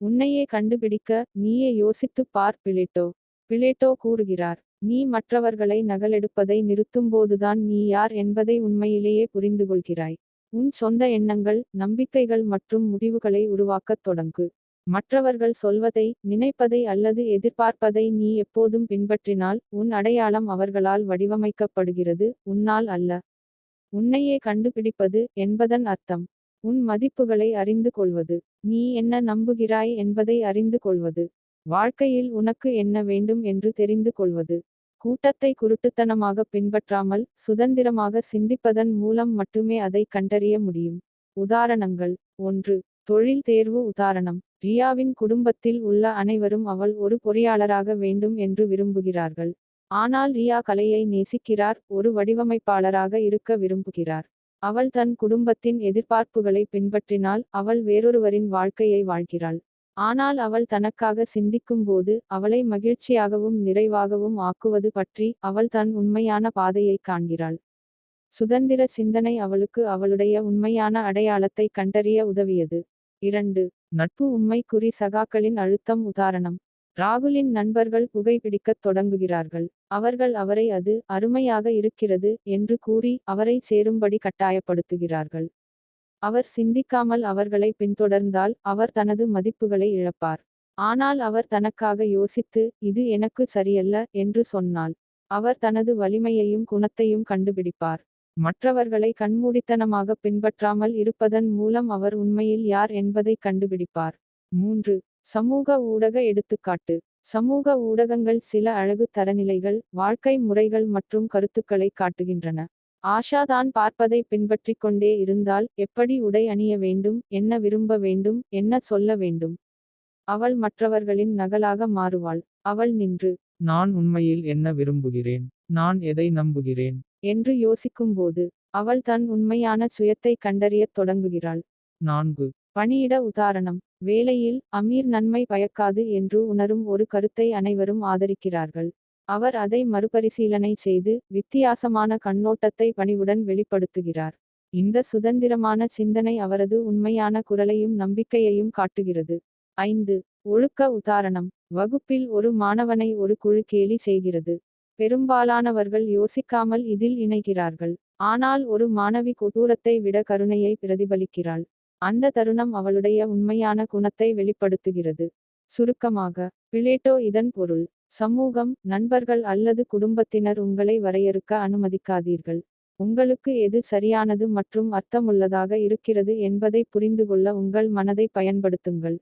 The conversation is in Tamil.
உன்னையே கண்டுபிடிக்க நீயே யோசித்துப் பார் பிளேட்டோ. பிளேட்டோ கூறுகிறார், நீ மற்றவர்களை நகலெடுப்பதை நிறுத்தும்போதுதான் நீ யார் என்பதை உண்மையிலேயே புரிந்துகொள்கிறாய். உன் சொந்த எண்ணங்கள், நம்பிக்கைகள் மற்றும் முடிவுகளை உருவாக்கத் தொடங்கு. மற்றவர்கள் சொல்வதை, நினைப்பதை அல்லது எதிர்பார்ப்பதை நீ எப்போதும் பின்பற்றினால், உன் அடையாளம் அவர்களால் வடிவமைக்கப்படுகிறது, உன்னால் அல்ல. உன்னையே கண்டுபிடிப்பது என்பதன் அர்த்தம் உன் மதிப்புகளை அறிந்து கொள்வது. நீ என்ன நம்புகிறாய் என்பதை அறிந்து கொள்வது. வாழ்க்கையில் உனக்கு என்ன வேண்டும் என்று தெரிந்து கொள்வது. கூட்டத்தை குருட்டுத்தனமாக பின்பற்றாமல், சுதந்திரமாக சிந்திப்பதன் மூலம் மட்டுமே அதை கண்டறிய முடியும். உதாரணங்கள். 1. தொழில் தேர்வு உதாரணம். ரியாவின் குடும்பத்தில் உள்ள அனைவரும் அவள் ஒரு பொறியாளராக வேண்டும் என்று விரும்புகிறார்கள். ஆனால் ரியா கலையை நேசிக்கிறார், ஒரு வடிவமைப்பாளராக இருக்க விரும்புகிறார். அவள் தன் குடும்பத்தின் எதிர்பார்ப்புகளை பின்பற்றினால், அவள் வேறொருவரின் வாழ்க்கையை வாழ்கிறாள். ஆனால் அவள் தனக்காக சிந்திக்கும்போது, அவளை மகிழ்ச்சியாகவும் நிறைவாகவும் ஆக்குவது பற்றி, அவள் தன் உண்மையான பாதையை காண்கிறாள். சுதந்திர சிந்தனை அவளுக்கு அவளுடைய உண்மையான அடையாளத்தை கண்டறிய உதவியது. 2. நட்பு உண்மைக்குறி சகாக்களின் அழுத்தம் உதாரணம். ராகுலின் நண்பர்கள் புகைப்பிடிக்கத் தொடங்குகிறார்கள். அவர்கள் அவரை அது அருமையாக இருக்கிறது என்று கூறி, அவரை சேரும்படி கட்டாயப்படுத்துகிறார்கள். அவர் சிந்திக்காமல் அவர்களை பின்தொடர்ந்தால், அவர் தனது மதிப்புகளை இழப்பார். ஆனால் அவர் தனக்காக யோசித்து, இது எனக்கு சரியல்ல என்று சொன்னால், அவர் தனது வலிமையையும் குணத்தையும் கண்டுபிடிப்பார். மற்றவர்களை கண்மூடித்தனமாக பின்பற்றாமல் இருப்பதன் மூலம் அவர் உண்மையில் யார் என்பதை கண்டுபிடிப்பார். 3. சமூக ஊடக எடுத்துக்காட்டு. சமூக ஊடகங்கள் சில அழகு தரநிலைகள், வாழ்க்கை முறைகள் மற்றும் கருத்துக்களை காட்டுகின்றன. ஆஷா தான் பார்ப்பதை பின்பற்றிக் கொண்டே இருந்தால், எப்படி உடை அணிய வேண்டும், என்ன விரும்ப வேண்டும், என்ன சொல்ல வேண்டும். அவள் மற்றவர்களின் நகலாக மாறுவாள். அவள் நின்று, நான் உண்மையில் என்ன விரும்புகிறேன், நான் எதை நம்புகிறேன் என்று யோசிக்கும்போது, அவள் தன் உண்மையான சுயத்தை கண்டறியத் தொடங்குகிறாள். 4. பணியிட உதாரணம். வேலையில், அமீர் நன்மை பயக்காது என்று உணரும் ஒரு கருத்தை அனைவரும் ஆதரிக்கிறார்கள். அவர் அதை மறுபரிசீலனை செய்து, வித்தியாசமான கண்ணோட்டத்தை பணிவுடன் வெளிப்படுத்துகிறார். இந்த சுதந்திரமான சிந்தனை அவரது உண்மையான குரலையும் நம்பிக்கையையும் காட்டுகிறது. 5. ஒழுக்க உதாரணம். வகுப்பில் ஒரு மாணவனை ஒரு குழு கேலி செய்கிறது. பெரும்பாலானவர்கள் யோசிக்காமல் இதில் இணைகிறார்கள். ஆனால் ஒரு மாணவி கொடூரத்தை விட கருணையை பிரதிபலிக்கிறாள். அந்த தருணம் அவளுடைய உண்மையான குணத்தை வெளிப்படுத்துகிறது. சுருக்கமாக, பிளேட்டோ இதன் பொருள். சமூகம், நண்பர்கள் அல்லது குடும்பத்தினர் உங்களை வரையறுக்க அனுமதிக்காதீர்கள். உங்களுக்கு எது சரியானது மற்றும் அர்த்தமுள்ளதாக இருக்கிறது என்பதை புரிந்துகொள்ள உங்கள் மனதை பயன்படுத்துங்கள்.